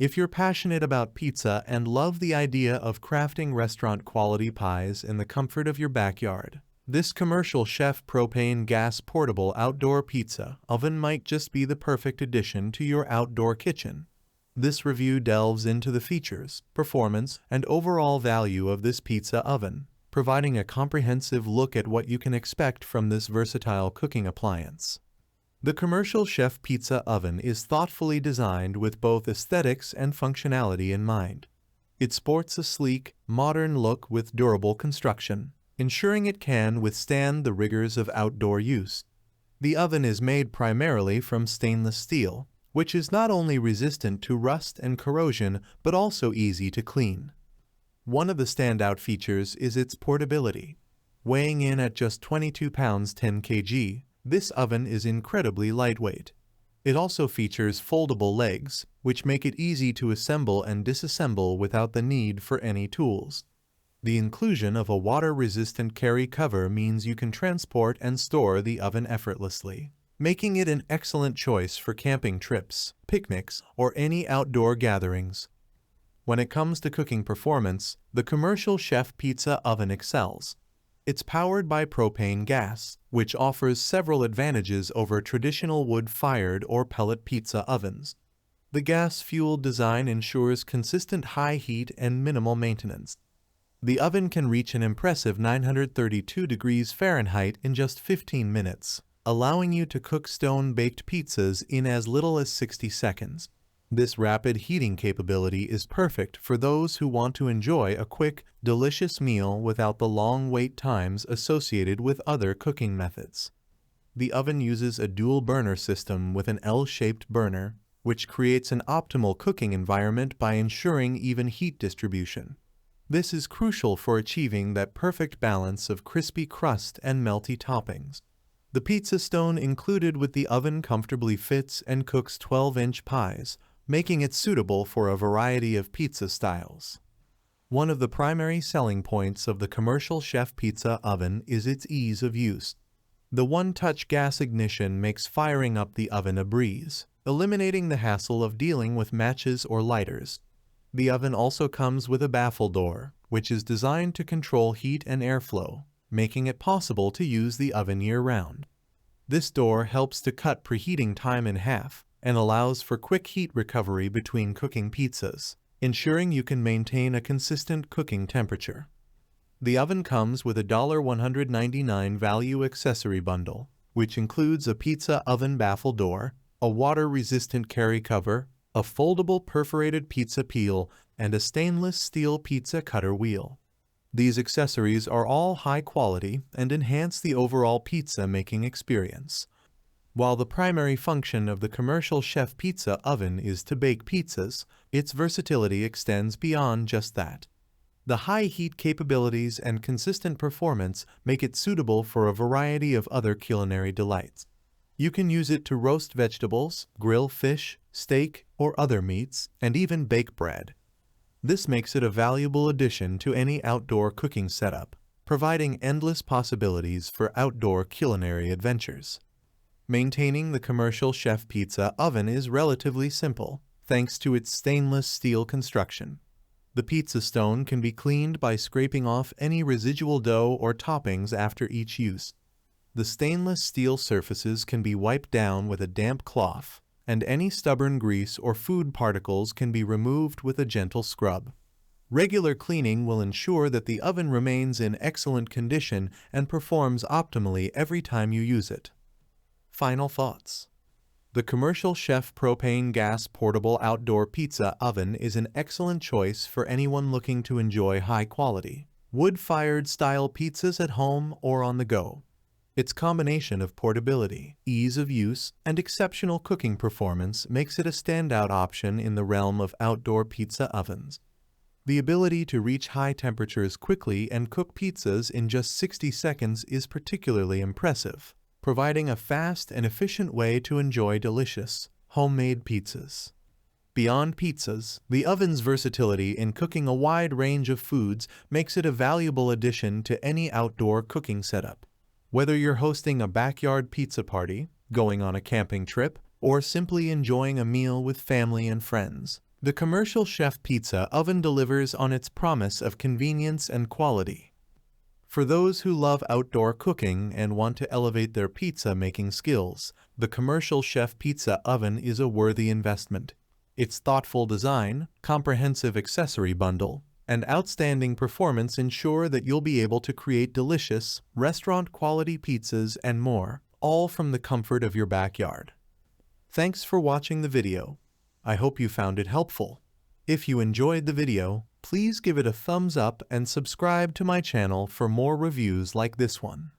If you're passionate about pizza and love the idea of crafting restaurant-quality pies in the comfort of your backyard, this commercial chef propane gas portable outdoor pizza oven might just be the perfect addition to your outdoor kitchen. This review delves into the features, performance, and overall value of this pizza oven, providing a comprehensive look at what you can expect from this versatile cooking appliance. The commercial chef pizza oven is thoughtfully designed with both aesthetics and functionality in mind. It sports a sleek, modern look with durable construction, ensuring it can withstand the rigors of outdoor use. The oven is made primarily from stainless steel, which is not only resistant to rust and corrosion but also easy to clean. One of the standout features is its portability. Weighing in at just 22 pounds 10 kg, this oven is incredibly lightweight. It also features foldable legs, which make it easy to assemble and disassemble without the need for any tools. The inclusion of a water-resistant carry cover means you can transport and store the oven effortlessly, making it an excellent choice for camping trips, picnics, or any outdoor gatherings. When it comes to cooking performance, the commercial chef pizza oven excels. It's powered by propane gas, which offers several advantages over traditional wood-fired or pellet pizza ovens. The gas-fueled design ensures consistent high heat and minimal maintenance. The oven can reach an impressive 932 degrees Fahrenheit in just 15 minutes, allowing you to cook stone-baked pizzas in as little as 60 seconds. This rapid heating capability is perfect for those who want to enjoy a quick, delicious meal without the long wait times associated with other cooking methods. The oven uses a dual-burner system with an L-shaped burner, which creates an optimal cooking environment by ensuring even heat distribution. This is crucial for achieving that perfect balance of crispy crust and melty toppings. The pizza stone included with the oven comfortably fits and cooks 12-inch pies, making it suitable for a variety of pizza styles. One of the primary selling points of the commercial chef pizza oven is its ease of use. The one-touch gas ignition makes firing up the oven a breeze, eliminating the hassle of dealing with matches or lighters. The oven also comes with a baffle door, which is designed to control heat and airflow, making it possible to use the oven year-round. This door helps to cut preheating time in half, and allows for quick heat recovery between cooking pizzas, ensuring you can maintain a consistent cooking temperature. The oven comes with a $199 value accessory bundle, which includes a pizza oven baffle door, a water-resistant carry cover, a foldable perforated pizza peel, and a stainless steel pizza cutter wheel. These accessories are all high quality and enhance the overall pizza making experience. While the primary function of the commercial chef pizza oven is to bake pizzas, its versatility extends beyond just that. The high heat capabilities and consistent performance make it suitable for a variety of other culinary delights. You can use it to roast vegetables, grill fish, steak, or other meats, and even bake bread. This makes it a valuable addition to any outdoor cooking setup, providing endless possibilities for outdoor culinary adventures. Maintaining the commercial chef pizza oven is relatively simple, thanks to its stainless steel construction. The pizza stone can be cleaned by scraping off any residual dough or toppings after each use. The stainless steel surfaces can be wiped down with a damp cloth, and any stubborn grease or food particles can be removed with a gentle scrub. Regular cleaning will ensure that the oven remains in excellent condition and performs optimally every time you use it. Final thoughts. The commercial chef propane gas portable outdoor pizza oven is an excellent choice for anyone looking to enjoy high-quality, wood-fired style pizzas at home or on the go. Its combination of portability, ease of use, and exceptional cooking performance makes it a standout option in the realm of outdoor pizza ovens. The ability to reach high temperatures quickly and cook pizzas in just 60 seconds is particularly impressive, providing a fast and efficient way to enjoy delicious, homemade pizzas. Beyond pizzas, the oven's versatility in cooking a wide range of foods makes it a valuable addition to any outdoor cooking setup. Whether you're hosting a backyard pizza party, going on a camping trip, or simply enjoying a meal with family and friends, The commercial chef pizza oven delivers on its promise of convenience and quality. For those who love outdoor cooking and want to elevate their pizza-making skills, the commercial chef pizza oven is a worthy investment. Its thoughtful design, comprehensive accessory bundle, and outstanding performance ensure that you'll be able to create delicious, restaurant-quality pizzas and more, all from the comfort of your backyard. Thanks for watching the video. I hope you found it helpful. If you enjoyed the video, please give it a thumbs up and subscribe to my channel for more reviews like this one.